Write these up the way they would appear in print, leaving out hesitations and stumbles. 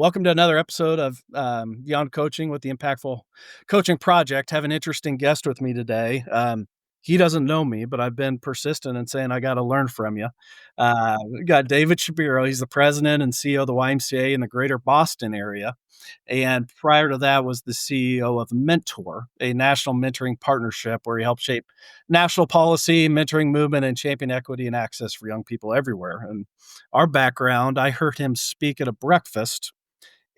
Welcome to another episode of Beyond Coaching with the Impactful Coaching Project. Have an interesting guest with me today. He doesn't know me, but I've been persistent in saying I got to learn from you. We got David Shapiro. He's the president and CEO of the YMCA in the Greater Boston area. And prior to that was the CEO of Mentor, a national mentoring partnership where he helped shape national policy, mentoring movement, and champion equity and access for young people everywhere. And our background, I heard him speak at a breakfast,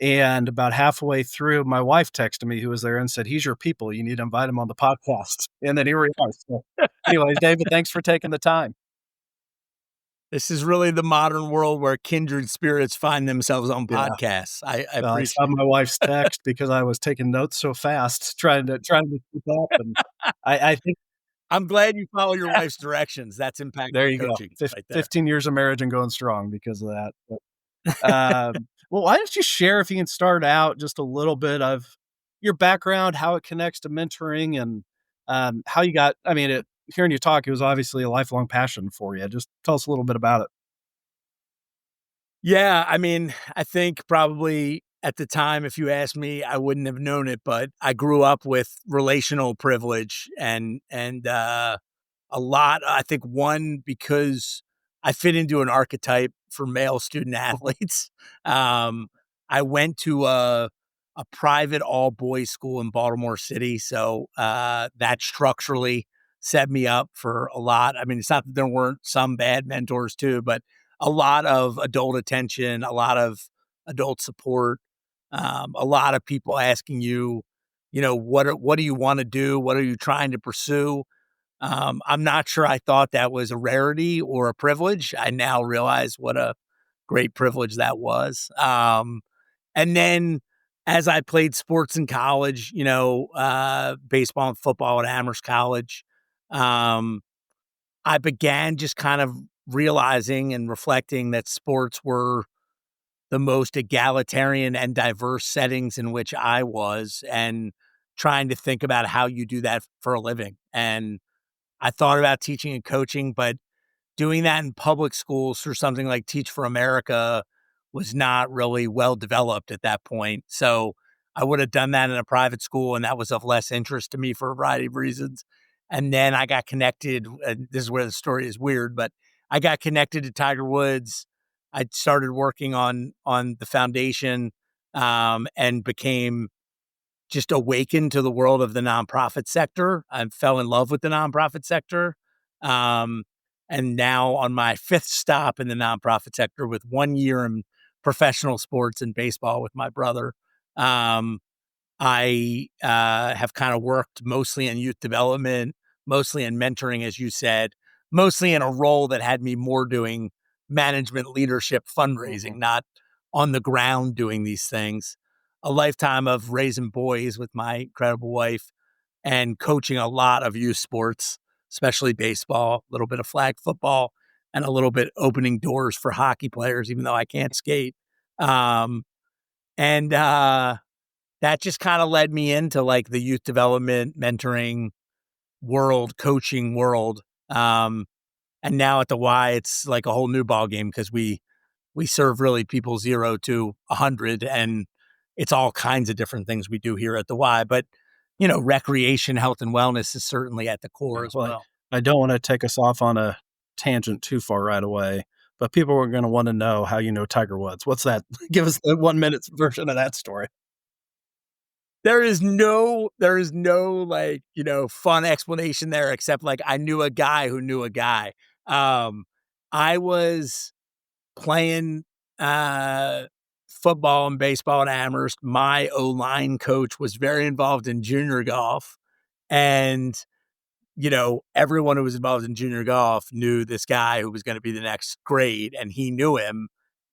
and about halfway through, my wife texted me, who was there, and said, "He's your people. You need to invite him on the podcast." And then here we are. So, anyways, David, thanks for taking the time. This is really the modern world where kindred spirits find themselves on Yeah. podcasts. I I appreciate saw my wife's text because I was taking notes so fast, trying to keep up. And I think I'm glad you follow your wife's directions. That's there impactful you go. coaching right there. 15 years of marriage and going strong because of that. Well, why don't you share, if you can start out, just a little bit of your background, how it connects to mentoring, and how you got, hearing you talk, it was obviously a lifelong passion for you. Just tell us a little bit about it. Yeah, I think probably at the time, if you asked me, I wouldn't have known it, but I grew up with relational privilege and a lot. I think one, because I fit into an archetype for male student athletes. I went to a private all boys school in Baltimore City, so that structurally set me up for a lot. I mean, it's not that there weren't some bad mentors too, but a lot of adult attention, a lot of adult support, a lot of people asking you, what do you want to do? What are you trying to pursue? I'm not sure I thought that was a rarity or a privilege. I now realize what a great privilege that was. And then as I played sports in college, baseball and football at Amherst College, um, I began just kind of realizing and reflecting that sports were the most egalitarian and diverse settings in which I was, and trying to think about how you do that for a living. And I thought about teaching and coaching, but doing that in public schools through something like Teach for America was not really well developed at that point. So I would have done that in a private school, and that was of less interest to me for a variety of reasons. And then I got connected, and this is where the story is weird, but I got connected to Tiger Woods. I started working on the foundation, and became just awakened to the world of the nonprofit sector. I fell in love with the nonprofit sector. Um, and now on my fifth stop in the nonprofit sector, with 1 year in professional sports and baseball with my brother, I have kind of worked mostly in youth development, mostly in mentoring, as you said, mostly in a role that had me more doing management, leadership, fundraising, not on the ground doing these things. A lifetime of raising boys with my incredible wife and coaching a lot of youth sports, especially baseball, a little bit of flag football, and a little bit opening doors for hockey players, even though I can't skate. And that just kind of led me into like the youth development, mentoring world, coaching world. And now at the Y, it's like a whole new ball game because we serve really people 0 to 100, and it's all kinds of different things we do here at the Y. But recreation, health, and wellness is certainly at the core as well. I don't want to take us off on a tangent too far right away, but people are going to want to know how you know Tiger Woods. What's that? Give us the 1 minute version of that story. There is no like, fun explanation there, except like I knew a guy who knew a guy. I was playing football and baseball at Amherst. My O-line coach was very involved in junior golf, and everyone who was involved in junior golf knew this guy who was going to be the next grade, and he knew him.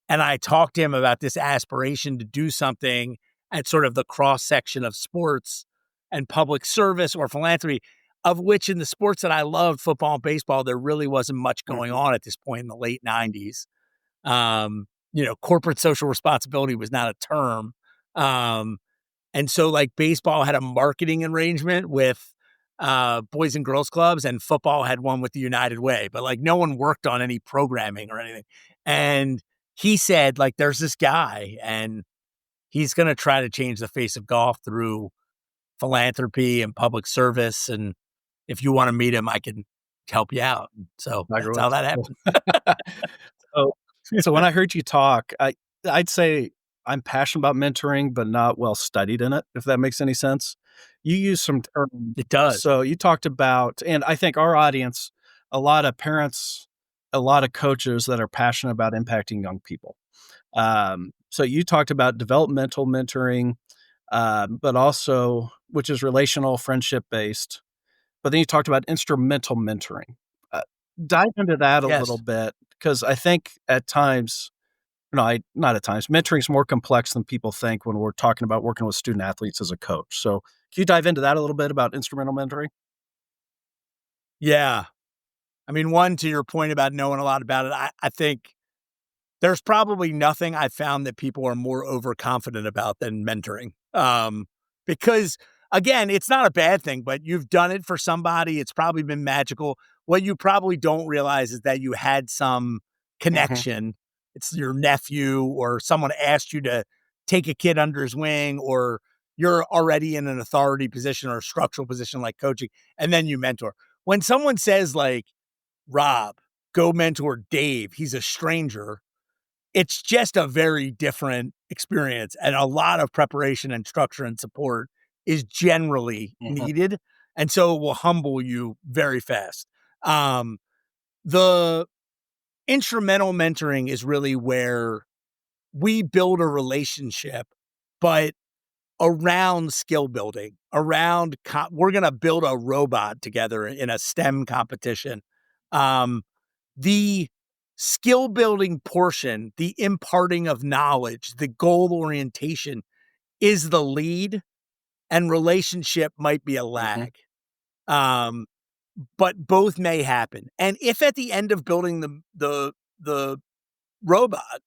And I talked to him about this aspiration to do something at sort of the cross section of sports and public service or philanthropy, of which in the sports that I loved, football and baseball, there really wasn't much going on at this point in the late 90s. Corporate social responsibility was not a term. And so like baseball had a marketing arrangement with boys and girls clubs, and football had one with the United Way, but like no one worked on any programming or anything. And he said, like, there's this guy, and he's going to try to change the face of golf through philanthropy and public service. And if you want to meet him, I can help you out. So Tiger that's how Woods. that happened. So so when I heard you talk, I'd say I'm passionate about mentoring, but not well studied in it, if that makes any sense. You use some terms. It does. So you talked about, and I think our audience, a lot of parents, a lot of coaches that are passionate about impacting young people. So you talked about developmental mentoring, but also, which is relational, friendship based. But then you talked about instrumental mentoring. Uh, Dive into that a little Yes. bit, because I think at times, no, not at times, mentoring is more complex than people think when we're talking about working with student athletes as a coach. So can you dive into that a little bit about instrumental mentoring? Yeah. I mean, one, to your point about knowing a lot about it, I think there's probably nothing I found that people are more overconfident about than mentoring. Because again, it's not a bad thing, but you've done it for somebody. It's probably been magical. What you probably don't realize is that you had some Mhm, connection. It's your nephew or someone asked you to take a kid under his wing, or you're already in an authority position or a structural position like coaching, and then you mentor. When someone says like, Rob, go mentor Dave, he's a stranger, it's just a very different experience, and a lot of preparation and structure and support is generally mhm, needed, and so it will humble you very fast. Um, the instrumental mentoring is really where we build a relationship, but around skill building, around we're gonna build a robot together in a STEM competition. Um, the skill building portion, the imparting of knowledge, the goal orientation is the lead, and relationship might be a mhm, lag. Um, but both may happen. And if at the end of building the robot,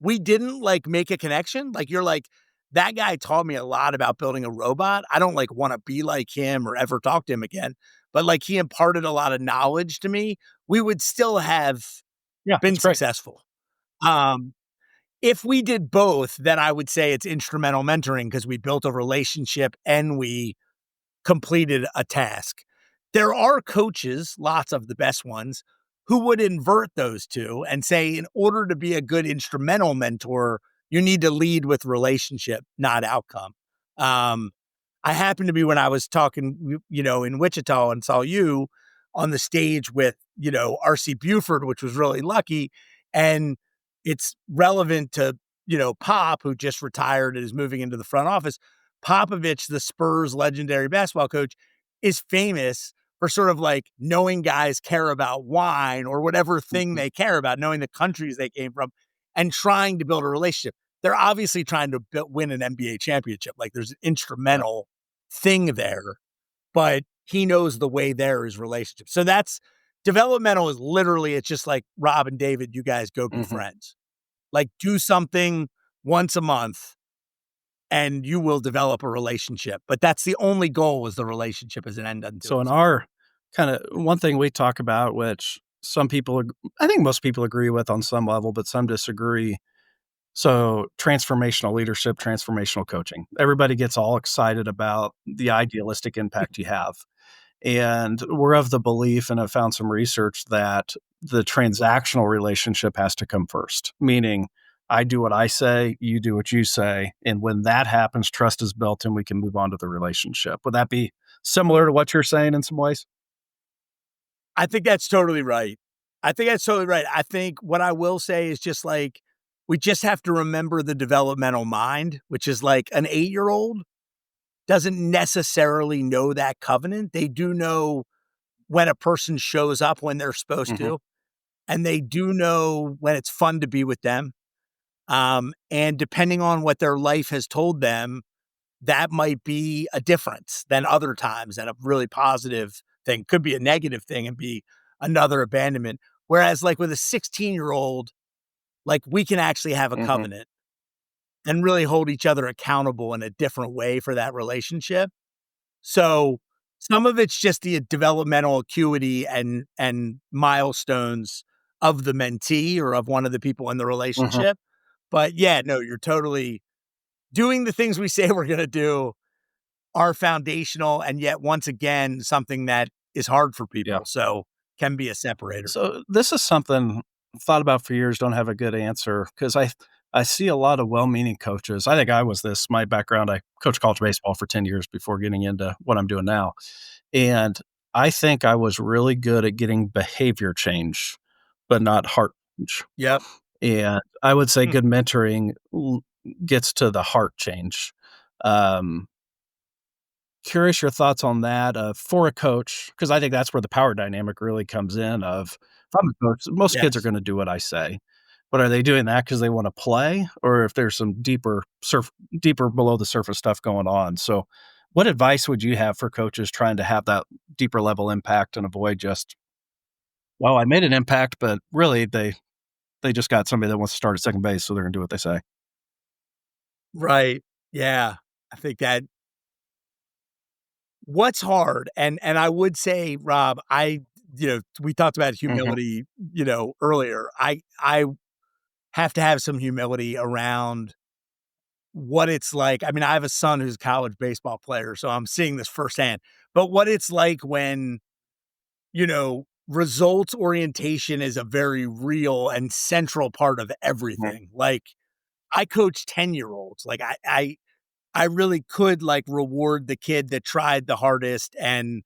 we didn't like make a connection, like you're like, that guy taught me a lot about building a robot. I don't like want to be like him or ever talk to him again, but like he imparted a lot of knowledge to me. We would still have yeah, been that's great. successful. Um, if we did both, then I would say it's instrumental mentoring because we built a relationship and we completed a task. There are coaches, lots of the best ones, who would invert those two and say, in order to be a good instrumental mentor, you need to lead with relationship, not outcome. Um, I happened to be when I was talking, in Wichita and saw you on the stage with, RC Buford, which was really lucky. And it's relevant to, Pop, who just retired and is moving into the front office. Popovich, the Spurs legendary basketball coach, is famous for sort of like knowing guys care about wine or whatever thing Mhm, they care about, knowing the countries they came from, and trying to build a relationship. They're obviously trying to win an NBA championship. Like there's an yep, instrumental thing there, but he knows the way there is relationship. So that's developmental is literally, it's just like Rob and David, you guys go be mhm. friends. Like do something once a month and you will develop a relationship. But that's the only goal, is the relationship as an end unto So in itself. our kinda one thing we talk about, which some people I think most people agree with on some level, but some disagree. So transformational leadership, transformational coaching. Everybody gets all excited about the idealistic impact you have. And we're of the belief, and I've found some research that the transactional relationship has to come first, meaning I do what I say, you do what you say. And when that happens, trust is built and we can move on to the relationship. Would that be similar to what you're saying in some ways? I think that's totally right. I think that's totally right. I think what I will say is just like, we just have to remember the developmental mind, which is like an 8-year-old doesn't necessarily know that covenant. They do know when a person shows up when they're supposed Mhm, to, and they do know when it's fun to be with them. And depending on what their life has told them, that might be a difference than other times, and a really positive thing could be a negative thing and be another abandonment. Whereas, like with a 16-year-old, like we can actually have a mhm, covenant and really hold each other accountable in a different way for that relationship. So some of it's just the developmental acuity and milestones of the mentee or of one of the people in the mhm. relationship. But yeah, no, you're totally doing the things we say we're going to do are foundational, and yet once again something that is hard for Yeah. people, so can be a separator. So this is something I've thought about for years, don't have a good answer because I see a lot of well-meaning coaches. I think I was this. My background, I coached college baseball for 10 years before getting into what I'm doing now. And I think I was really good at getting behavior change, but not heart change. Yep. And I would say Hmm. good mentoring gets to the heart change. Um, Curious your thoughts on that, for a coach, because I think that's where the power dynamic really comes in of, if I'm a coach, most kids are Yes. gonna do what I say, but are they doing that because they wanna play, or if there's some deeper below the surface stuff going on? So, what advice would you have for coaches trying to have that deeper level impact and avoid just, "Well, I made an impact, but really they just got somebody that wants to start at second base, so they're gonna do what they say." Right. Yeah. I think that what's hard, and I would say, Rob, we talked about Mhm, humility, earlier. I have to have some humility around what it's like. I mean, I have a son who's a college baseball player, so I'm seeing this firsthand. But what it's like when, results orientation is a very real and central part of mhm, everything. Like I coach 10-year-olds. Like I really could like reward the kid that tried the hardest, and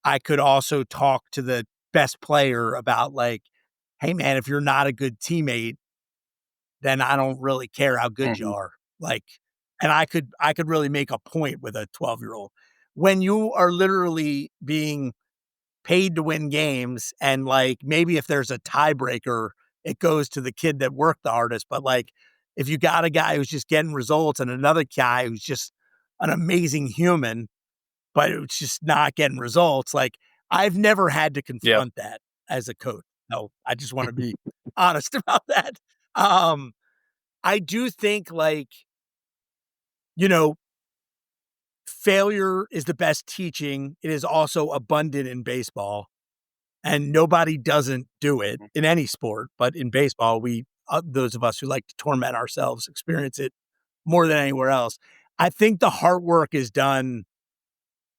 I could also talk to the best player about like, hey man, if you're not a good teammate, then I don't really care how good you mhm, are. Like, and I could really make a point with a 12-year-old. When you are literally being paid to win games, and like maybe if there's a tiebreaker, it goes to the kid that worked the hardest. But like if you got a guy who's just getting results and another guy who's just an amazing human, but it's just not getting results, like I've never had to yep, confront that as a coach. No, I just want to be honest about that. Um, I do think like, you know, failure is the best teaching. It is also abundant in baseball, and nobody doesn't do it mhm, in any sport, but in baseball, those of us who like to torment ourselves experience it more than anywhere else. I think the hard work is done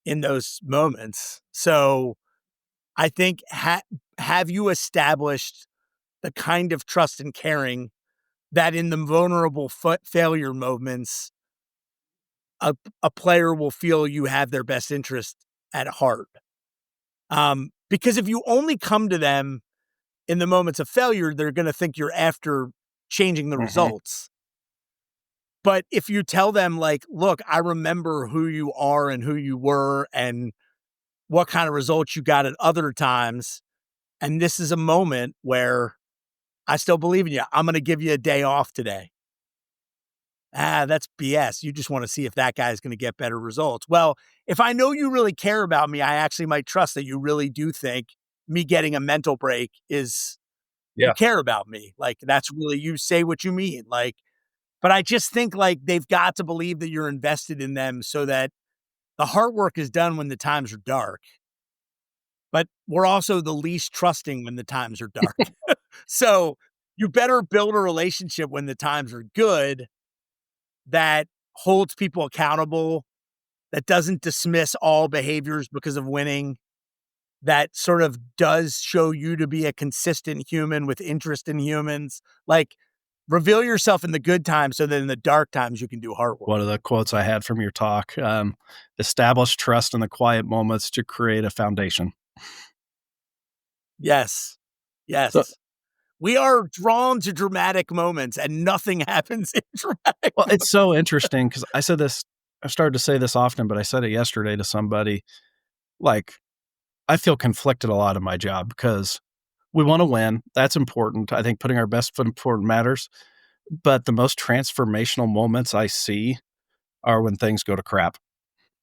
in those moments. So I think have you established the kind of trust and caring that in the vulnerable failure moments, a player will feel you have their best interest at heart. Because if you only come to them in the moments of failure, they're going to think you're after changing the mhm, results. But if you tell them, like, look, I remember who you are and who you were and what kind of results you got at other times. And this is a moment where I still believe in you. I'm going to give you a day off today. Ah, that's BS. You just want to see if that guy is going to get better results. Well, if I know you really care about me, I actually might trust that you really do think me getting a mental break is you yeah, care about me. Like that's really you say what you mean. Like, but I just think like they've got to believe that you're invested in them so that the hard work is done when the times are dark. But we're also the least trusting when the times are dark. So you better build a relationship when the times are good that holds people accountable, that doesn't dismiss all behaviors because of winning, that sort of does show you to be a consistent human with interest in humans. Like, reveal yourself in the good times so that in the dark times you can do hard work. one of the quotes I had from your talk, "Establish trust in the quiet moments to create a foundation." Yes. So, Yes. We are drawn to dramatic moments and nothing happens in dramatic well, it's moments. so interesting because I started to say this often, but I said it yesterday to somebody, like, I feel conflicted a lot in my job because we wanna win, that's important, I think putting our best foot forward matters, but the most transformational moments I see are when things go to crap.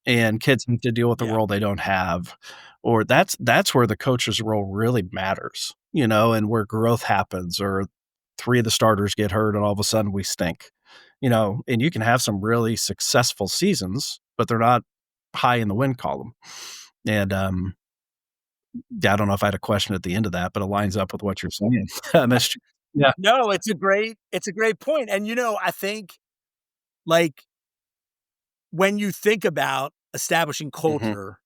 And kids have to deal with the Yeah. world they don't have, or that's where the coach's role really matters, and where growth happens, or 3 of the starters get hurt and all of a sudden we stink, and you can have some really successful seasons, but they're not high in the win column, and, yeah, I don't know if I had a question at the end of that, but it lines up with what you're saying. Missed Yeah, No, it's a great point. And I think like when you think about establishing Mhm. culture,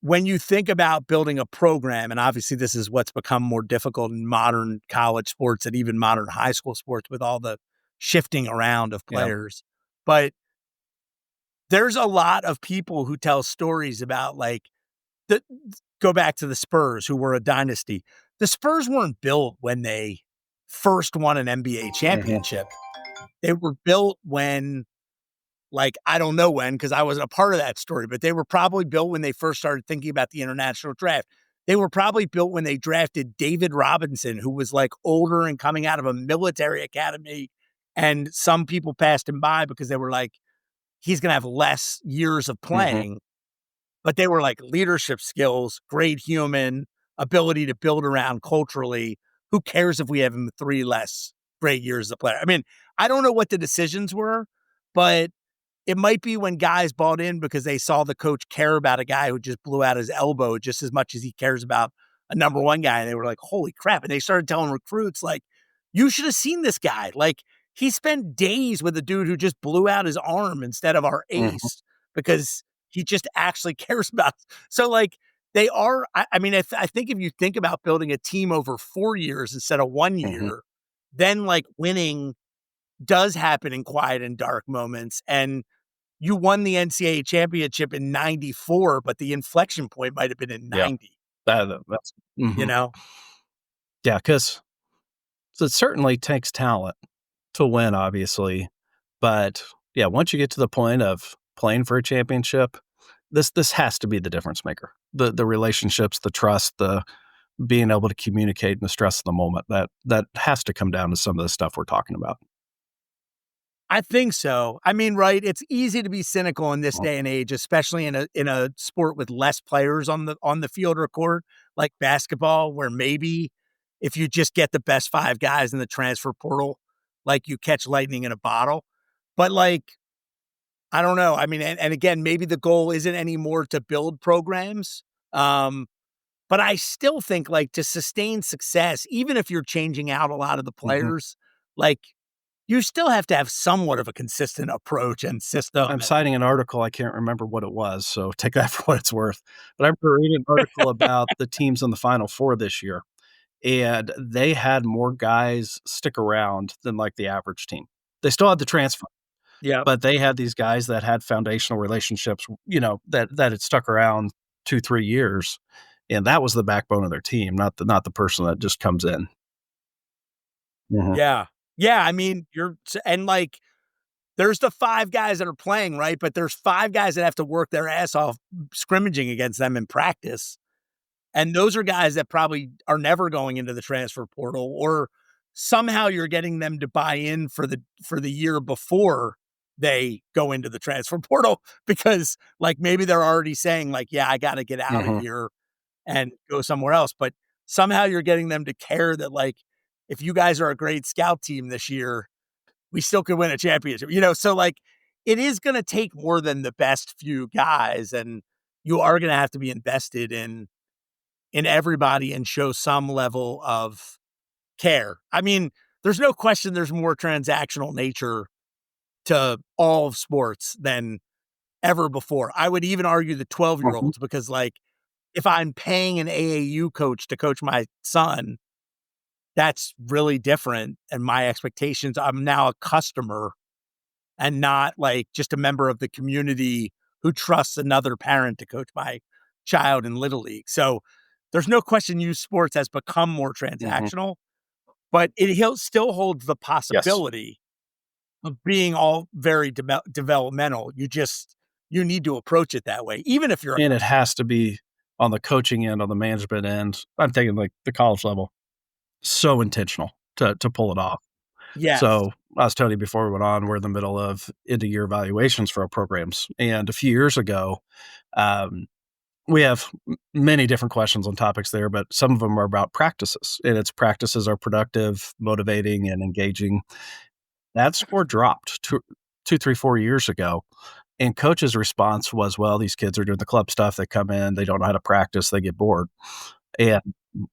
when you think about building a program, and obviously this is what's become more difficult in modern college sports and even modern high school sports with all the shifting around of Yeah. players. But there's a lot of people who tell stories about like the go back to the Spurs, who were a dynasty. The Spurs weren't built when they first won an NBA Mhm. championship. They were built when, like, I don't know when, because I wasn't a part of that story, but they were probably built when they first started thinking about the international draft. They were probably built when they drafted David Robinson, who was like older and coming out of a military academy. And some people passed him by because they were like, he's going to have less years of Mhm. playing. But they were like leadership skills, great human, ability to build around culturally. Who cares if we have him 3 less great years as a player? I mean, I don't know what the decisions were, but it might be when guys bought in because they saw the coach care about a guy who just blew out his elbow just as much as he cares about a number one guy. And they were like, holy crap. And they started telling recruits, like, you should have seen this guy. Like, he spent days with a dude who just blew out his arm instead of our Mhm. ace because he just actually cares about. So, like, they are. I mean, I think if you think about building a team over 4 years instead of one Mhm. year, then like winning does happen in quiet and dark moments. And you won the NCAA championship in 94, but the inflection point might have been in Yeah. 90, That's you mhm. know? Yeah, 'cause so it certainly takes talent to win, obviously, but, yeah, once you get to the point of playing for a championship, this has to be the difference maker. The relationships, the trust, the being able to communicate in the stress of the moment, that has to come down to some of the stuff we're talking about. I think so. I mean, right, it's easy to be cynical in this Mhm. day and age, especially in a sport with less players on the field or court, like basketball, where maybe if you just get the best 5 guys in the transfer portal, like, you catch lightning in a bottle. But, like, I don't know. I mean, and again, maybe the goal isn't anymore to build programs, um, but I still think, like, to sustain success, even if you're changing out a lot of the Mhm. players, like, you still have to have somewhat of a consistent approach and system I'm and citing an article, I can't remember what it was, so take that for what it's worth, but I remember reading an article about the teams in the Final Four this year, and they had more guys stick around than, like, the average team. They still had the transfer, yeah. but they had these guys that had foundational relationships, that had stuck around 2, 3 years, and that was the backbone of their team, not the person that just comes in. Mhm. Yeah. Yeah, I mean, and, like, there's the 5 guys that are playing, right? But there's 5 guys that have to work their ass off scrimmaging against them in practice. And those are guys that probably are never going into the transfer portal, or somehow you're getting them to buy in for the year before they go into the transfer portal because, like, maybe they're already saying, like, "Yeah, I gotta get out of Mhm. here and go somewhere else." But somehow you're getting them to care that, like, if you guys are a great scout team this year, we still could win a championship, you know? So, like, it is gonna take more than the best few guys, and you are gonna have to be invested in everybody and show some level of care. I mean, there's no question there's more transactional nature to all of sports than ever before. I would even argue the 12-year Mhm. olds because, like, if I'm paying an AAU coach to coach my son, that's really different. And my expectations, I'm now a customer and not like just a member of the community who trusts another parent to coach my child in Little League. So there's no question youth sports has become more Mhm. transactional, but still holds the Yes. possibility of being all very developmental. You need to approach it that way, even if you're a And it has to be on the coaching end, on the management end. I'm thinking like the college level, so intentional to pull it off. yes, So I was telling you before we went on, we're in the middle of end of year evaluations for our programs. And a few years ago, um, we have many different questions on topics there, but some of them are about practices. And its practices are productive, motivating, and engaging. That score dropped 2, 3, 4 years ago. And coach's response was, well, these kids are doing the club stuff. They come in, they don't know how to practice, they get bored. And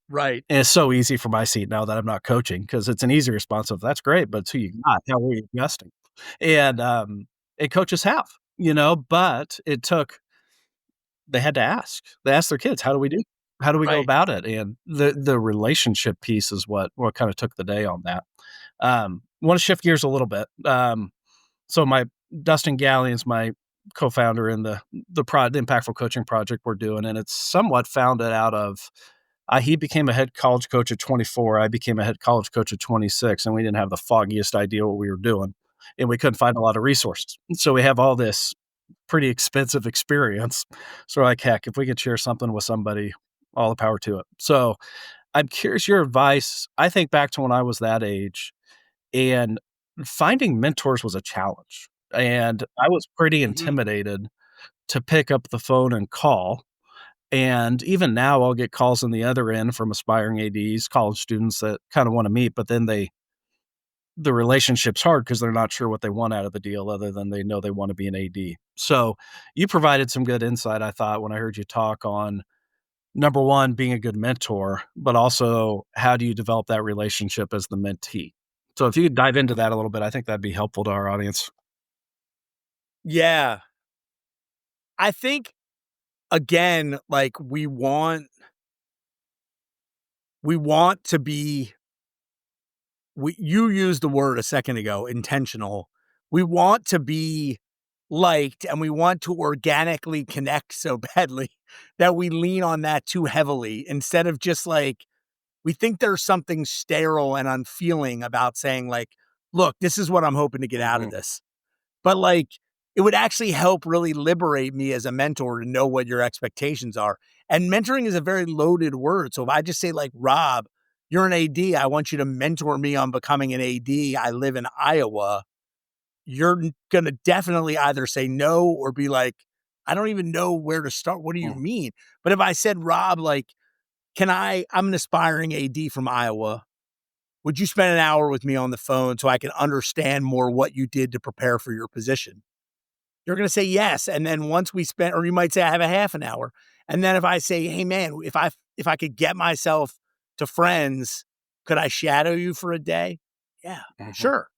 right. and it's so easy for my seat now that I'm not coaching because it's an easy response of that's great, but it's who you got. How are you adjusting? And and coaches have, but it took they had to ask. They asked their kids, how do we go Right. about it? And the relationship piece is what kind of took the day on that. Want to shift gears a little bit. So my Dustin Gallian's my co-founder in the impactful coaching project we're doing, and it's somewhat founded out of he became a head college coach at 24. I became a head college coach at 26, and we didn't have the foggiest idea what we were doing, and we couldn't find a lot of resources. So we have all this pretty expensive experience. So we're like, heck, if we could share something with somebody, all the power to it. So I'm curious your advice. I think back to when I was that age, and finding mentors was a challenge. And I was pretty Mhm. intimidated to pick up the phone and call. And even now, I'll get calls on the other end from aspiring ADs, college students that kind of want to meet, but then the relationship's hard because they're not sure what they want out of the deal other than they know they want to be an AD. So you provided some good insight, I thought, when I heard you talk on number one, being a good mentor, but also how do you develop that relationship as the mentee? So if you could dive into that a little bit, I think that'd be helpful to our audience. Yeah. I think, again, like, we want to be you used the word a second ago, intentional. We want to be liked, and we want to organically connect so badly that we lean on that too heavily instead of just, like, we think there's something sterile and unfeeling about saying, like, "Look, this is what I'm hoping to get out of Mhm, this." But, like, it would actually help really liberate me as a mentor to know what your expectations are. And mentoring is a very loaded word. So if I just say, like, "Rob, you're an AD. I want you to mentor me on becoming an AD. I live in Iowa." You're gonna definitely either say no or be like, "I don't even know where to start. What do you mm, mean?" But if I said, "Rob, like, I'm an aspiring AD from Iowa. Would you spend an hour with me on the phone so I can understand more what you did to prepare for your position?" You're gonna say yes, and then once we spend, or you might say, "I have a half an hour." And then if I say, "Hey, man, if I could get myself to friends, could I shadow you for a day?" "Yeah, mhm, sure."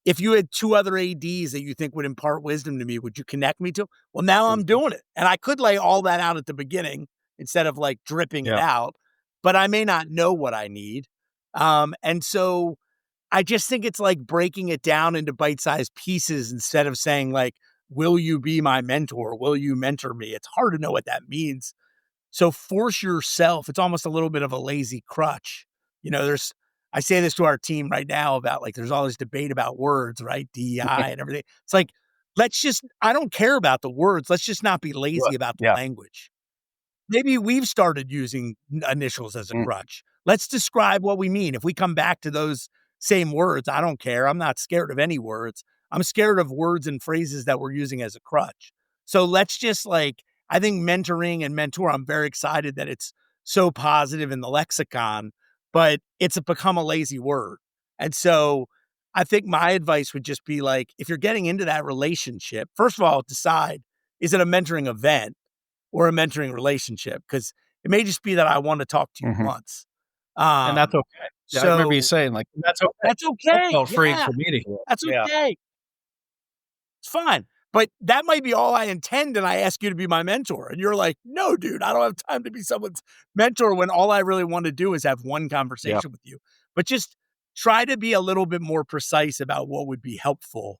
"If you had 2 other ADs that you think would impart wisdom to me, would you connect me to?" Well, now I'm mhm. doing it, and I could lay all that out at the beginning instead of, like, dripping it Yeah. out, but I may not know what I need. And so I just think it's like breaking it down into bite-sized pieces instead of saying, like, "Will you be my mentor? Will you mentor me?" It's hard to know what that means. So force yourself. It's almost a little bit of a lazy crutch. There's I say this to our team right now about, like, there's all this debate about words, right? DEI and everything. It's like, I don't care about the words. Let's just not be What? lazy about the Yeah. language. Maybe we've started using initials as a Mm, crutch. Let's describe what we mean. If we come back to those same words, I don't care. I'm not scared of any words. I'm scared of words and phrases that we're using as a crutch. So let's just, like, I think mentoring and mentor, I'm very excited that it's so positive in the lexicon, but it's become a lazy word. And so I think my advice would just be, like, if you're getting into that relationship, first of all, decide, is it a mentoring event or a mentoring relationship? Because it may just be that I want to talk to you mhm. once. And that's Um, okay. Yeah, I remember you so saying, like, "That's okay." that's That okay. felt freeing Yeah, for me to hear. that's Yeah. okay. It's fine. But that might be all I intend, and I ask you to be my mentor. And you're like, "No, dude, I don't have time to be someone's mentor when all I really want to do is have one Yeah. conversation with you." But just try to be a little bit more precise about what would be helpful,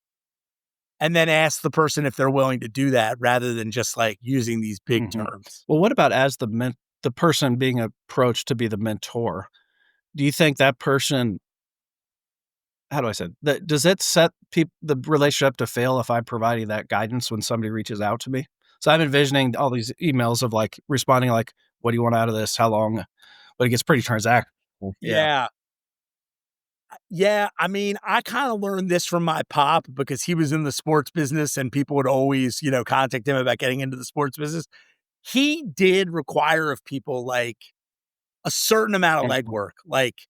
and then ask the person if they're willing to do that rather than just, like, using these big Mhm. terms. Well, what about as the person being approached to be the mentor? Do you think that person how do I say it? That does it set the relationship to fail if I'm providing that guidance when somebody reaches out to me? So I'm envisioning all these emails of, like, responding like, "What do you want out of this? How long?" But it gets pretty transactional. Yeah. Yeah. Yeah, I mean, I kinda learned this from my pop because he was in the sports business and people would always, contact him about getting into the sports business. He did require of people, like, a certain amount of Mhm. legwork. Like,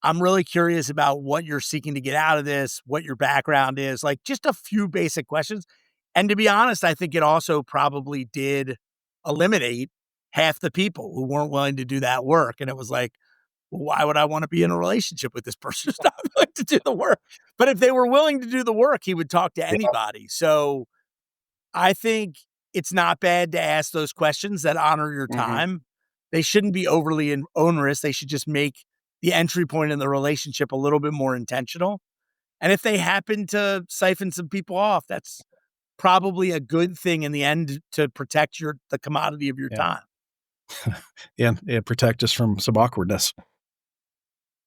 "I'm really curious about what you're seeking to get out of this, what your background is," like, just a few basic questions. And to be honest, I think it also probably did eliminate half the people who weren't willing to do that work. And it was like, well, why would I want to be in a relationship with this person who's not willing to do the work? But if they were willing to do the work, he would talk to Yeah. anybody. So I think it's not bad to ask those questions that honor your Mhm. time. They shouldn't be overly onerous. They should just make the entry point in the relationship a little bit more intentional. And if they happen to siphon some people off, that's probably a good thing in the end to protect the commodity of your Yeah. time. Yeah, yeah, protect us from some awkwardness.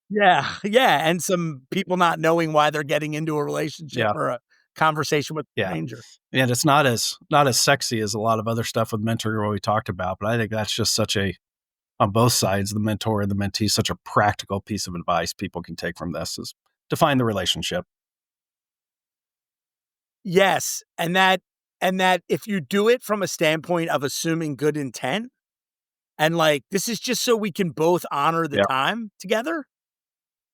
Yeah, yeah, and some people not knowing why they're getting into a relationship Yeah, or a conversation with a yeah. stranger. And it's not as sexy as a lot of other stuff with mentoring what we talked about, but I think that's just such a on both sides, the mentor and the mentee, such a practical piece of advice people can take from this is define the relationship. Yes, and that if you do it from a standpoint of assuming good intent and, like, this is just so we can both honor the Yeah. time together.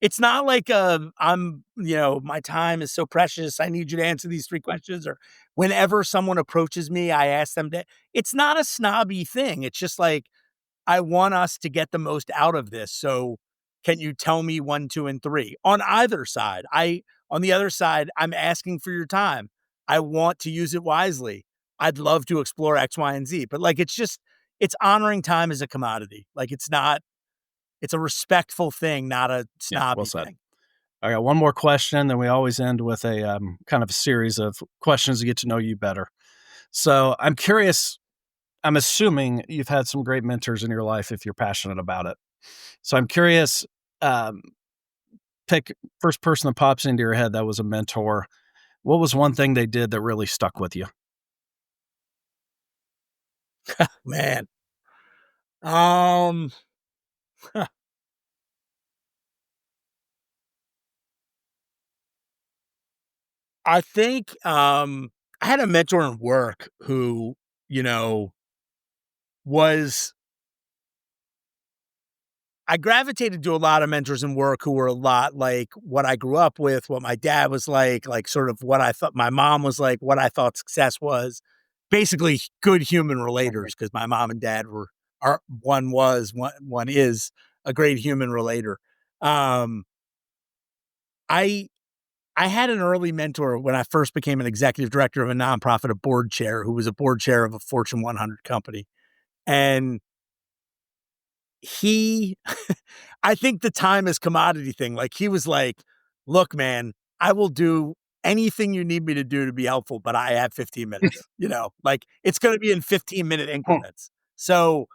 It's not like, my time is so precious, I need you to answer these 3 questions, or whenever someone approaches me, I ask them to it's not a snobby thing, it's just like, I want us to get the most out of this, so can you tell me 1, 2, and 3? On either side. On the other side, I'm asking for your time. I want to use it wisely. I'd love to explore X, Y, and Z, but, like, it's honoring time as a commodity. Like, it's a respectful thing, not a Yeah, well snobby said. thing. I got one more question, then we always end with a, kind of a series of questions to get to know you better. So, I'm curious, I'm assuming you've had some great mentors in your life if you're passionate about it. So, I'm curious, um, pick first person that pops into your head that was a mentor. What was one thing they did that really stuck with you? Man. Um, I think, I had a mentor in work who, you know, was I gravitated to a lot of mentors in work who were a lot like what I grew up with, what my dad was like sort of what I thought my mom was like, what I thought success was. Basically, good human relators Mhm. because my mom and dad one is a great human relator. Um, I I had an early mentor when I first became an executive director of a nonprofit, a board chair who was a board chair of a Fortune 100 company. And he I think the time is commodity thing. Like he was like, "Look, man, I will do anything you need me to do to be helpful, but I have 15 minutes." Like it's going to be in 15-minute Hmm. increments. So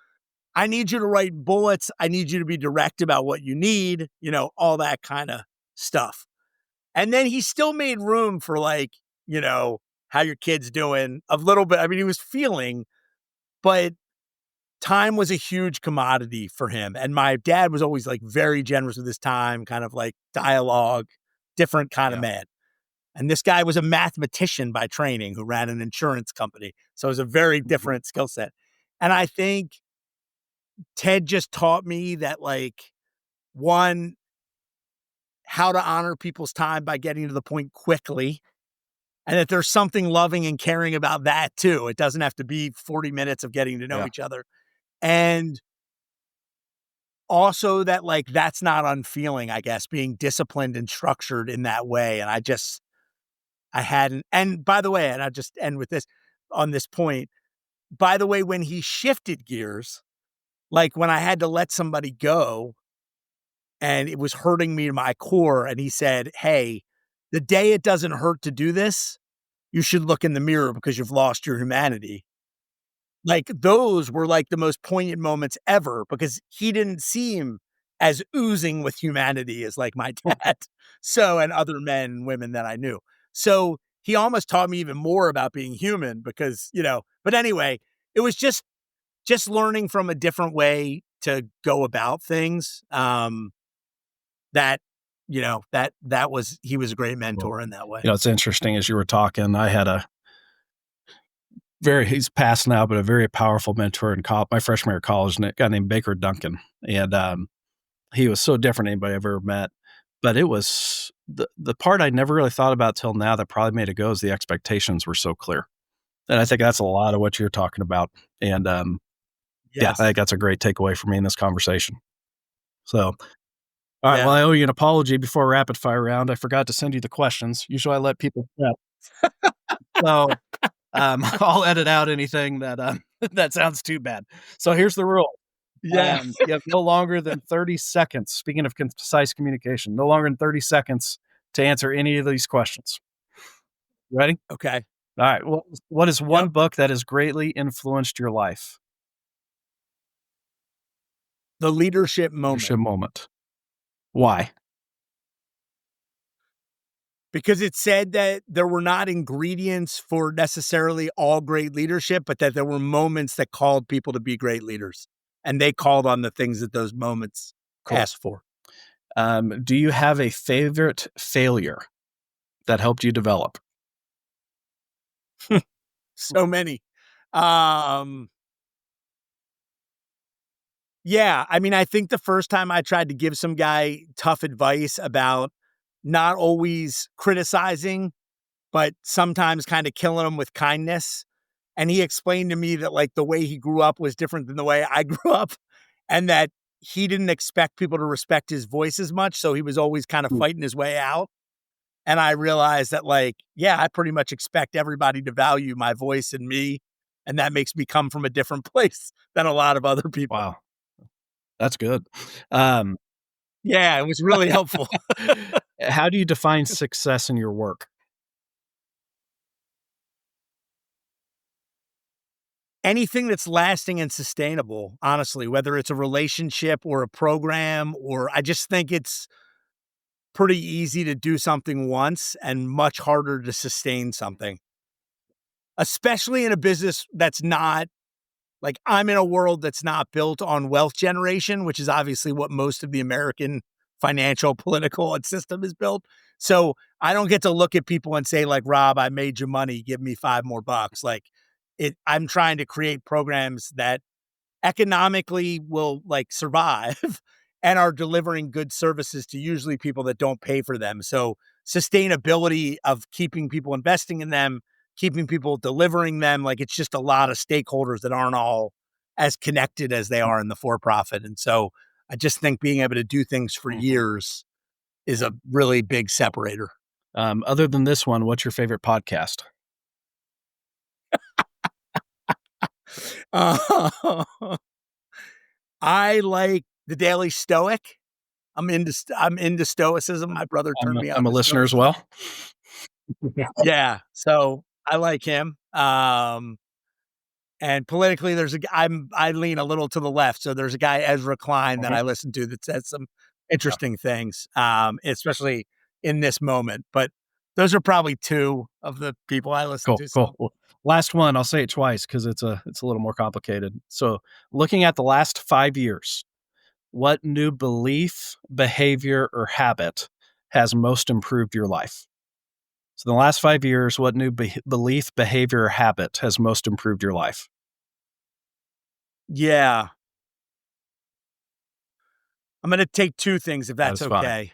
I need you to write bullets. I need you to be direct about what you need, all that kind of stuff. And then he still made room for how your kid's doing a little bit. I mean, he was feeling, but time was a huge commodity for him. And my dad was always like very generous with his time, kind of like dialogue, different kind of Yeah. man. And this guy was a mathematician by training who ran an insurance company. So it was a very Mhm. different skill set. And I think Ted just taught me that, like, one, how to honor people's time by getting to the point quickly. And that there's something loving and caring about that too. It doesn't have to be 40 minutes of getting to know Yeah. each other. And also that, like, that's not unfeeling, I guess, being disciplined and structured in that way. And I hadn't. And by the way, and I just end with this on this point. By the way, when he shifted gears, like when I had to let somebody go and it was hurting me to my core, and he said, "Hey, the day it doesn't hurt to do this, you should look in the mirror because you've lost your humanity." Like, those were, like, the most poignant moments ever because he didn't seem as oozing with humanity as, like, my dad, so and other men and women that I knew. So, he almost taught me even more about being human because, but anyway, it was just learning from a different way to go about things, that, that was he was a great Well, mentor in that way. it's interesting as you were talking, I had a he's passed now, but a very powerful mentor in my freshman year of college, a guy named Baker Duncan. And, he was so different than anybody I've ever met. But it was the part I never really thought about till now that probably made it go is the expectations were so clear. And I think that's a lot of what you're talking about. And, yeah, I Yes. think that's a great takeaway for me in this conversation. So All right, well, Yeah. I owe you an apology before rapid fire round. I forgot to send you the questions. Usually I let people prep. So, I'll edit out anything that, that sounds too bad. So here's the rule. Yeah. You have no longer than 30 seconds, speaking of concise communication, no longer than 30 seconds to answer any of these questions. Ready? Okay. All right. What is one Yep. book that has greatly influenced your life? The leadership moment. Leadership moment. Why? Because it said that there were not ingredients for necessarily all great leadership, but that there were moments that called people to be great leaders. And they called on the things that those moments Cool. asked for. Do you have a favorite failure that helped you develop? So many. Um, yeah, I mean, I think the first time I tried to give some guy tough advice about not always criticizing, but sometimes kind of killing him with kindness. And he explained to me that like the way he grew up was different than the way I grew up, and that he didn't expect people to respect his voice as much. So he was always kind of Mm. fighting his way out. And I realized that, like, yeah, I pretty much expect everybody to value my voice and me. And that makes me come from a different place than a lot of other people. Wow, that's good. Um, Yeah, it was really helpful. how do you define success in your work? Anything that's lasting and sustainable, honestly, whether it's a relationship or a program, or I just think it's pretty easy to do something once and much harder to sustain something, especially in a business that's not like I'm in a world that's not built on wealth generation, which is obviously what most of the American financial, political, and system is built. So I don't get to look at people and say, like, Rob, I made you money, give me five more bucks. Like I'm trying to create programs that economically will like survive and are delivering good services to usually people that don't pay for them. So sustainability of keeping people investing in them, keeping people delivering them, like it's just a lot of stakeholders that aren't all as connected as they are in the for profit. And so I just think being able to do things for Mhm. years is a really big separator. Other than this one, what's your favorite podcast? Uh, I like the Daily Stoic. I'm into stoicism. My brother turned me I'm on a to listener as stoicism. well. Yeah, so I like him. And politically, I lean a little to the left. So there's a guy Ezra Klein that Mhm. I listen to that says some interesting things, especially in this moment. But those are probably two of the people I listen Cool, to. cool. So Well, last one, I'll say it twice because it's a little more complicated. So, looking at the last 5 years, what new belief, behavior, or habit has most improved your life? So, in the last 5 years, what new belief, behavior, or habit has most improved your life? yeah, I'm going to take two things if That that's is fine. okay.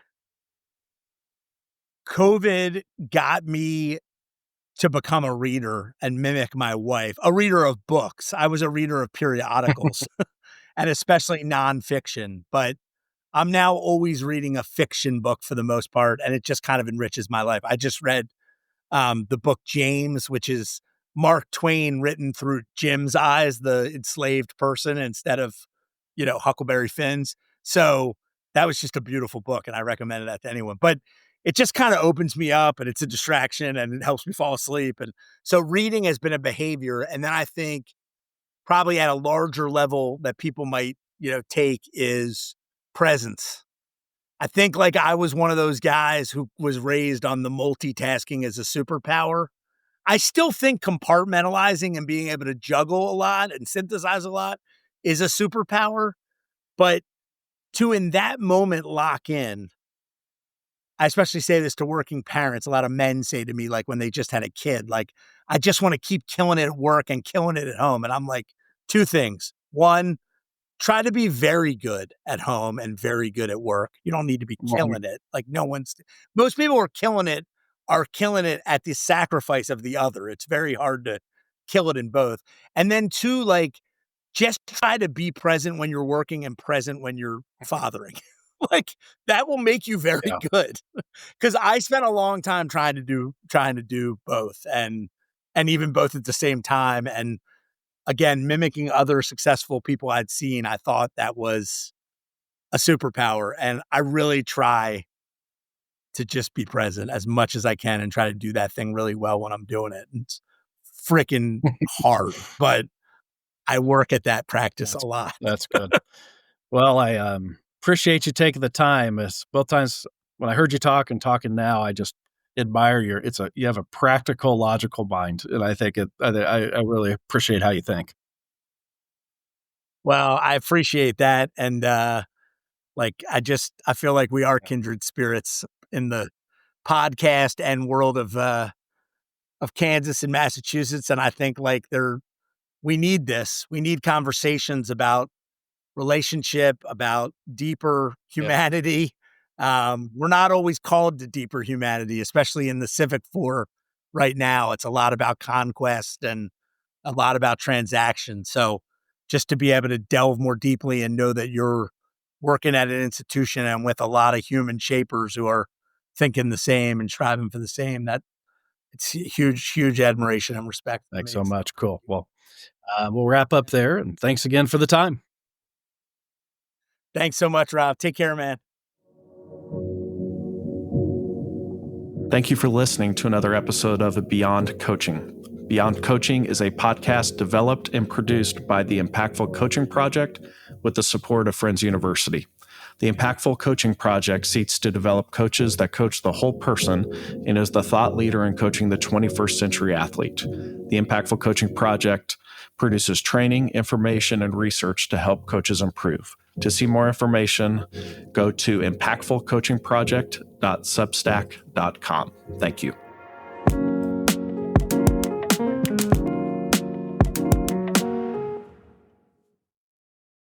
COVID got me to become a reader and mimic my wife, a reader of books. I was a reader of periodicals and especially nonfiction, but I'm now always reading a fiction book for the most part, and it just kind of enriches my life. I just read the book James, which is Mark Twain written through Jim's eyes, the enslaved person, instead of, Huckleberry Finn's. So that was just a beautiful book, and I recommended that to anyone. But it just kind of opens me up, and it's a distraction, and it helps me fall asleep. And so reading has been a behavior. And then I think probably at a larger level that people might, take is presence. I think like I was one of those guys who was raised on the multitasking as a superpower. I still think compartmentalizing and being able to juggle a lot and synthesize a lot is a superpower, but to in that moment lock in, I especially say this to working parents. A lot of men say to me, like when they just had a kid, like, I just want to keep killing it at work and killing it at home. And I'm like, two things. One, try to be very good at home and very good at work. You don't need to be Mhm. killing it. Like most people are killing it at the sacrifice of the other. It's very hard to kill it in both. And then two, like just try to be present when you're working and present when you're fathering. Like, that will make you very Yeah. good. Because I spent a long time trying to do both, and even both at the same time. And again, mimicking other successful people I'd seen, I thought that was a superpower. And I really try to just be present as much as I can and try to do that thing really well when I'm doing it. And it's freaking hard, but I work at that practice a That's lot. that's good. Well, I, appreciate you taking the time. As both times when I heard you talk and talking now, I just admire you have a practical, logical mind, and I think I really appreciate how you think. Well, I appreciate that. And like I feel like we are Yeah. kindred spirits in the podcast and world of Kansas and Massachusetts. And I think like we need this. We need conversations about relationship, about deeper Yeah. humanity. We're not always called to deeper humanity, especially in the civic for right now. It's a lot about conquest and a lot about transaction. So just to be able to delve more deeply and know that you're working at an institution and with a lot of human shapers who are thinking the same and striving for the same, that it's huge, huge admiration and respect for Thanks me. so So much. Cool. Well, we'll wrap up there, and thanks again for the time. thanks so much, Rob. Take care, man. Thank you for listening to another episode of Beyond Coaching. Beyond Coaching is a podcast developed and produced by the Impactful Coaching Project with the support of Friends University. The Impactful Coaching Project seeks to develop coaches that coach the whole person and is the thought leader in coaching the 21st century athlete. The Impactful Coaching Project produces training, information, and research to help coaches improve. To see more information, go to impactfulcoachingproject.substack.com. Thank you.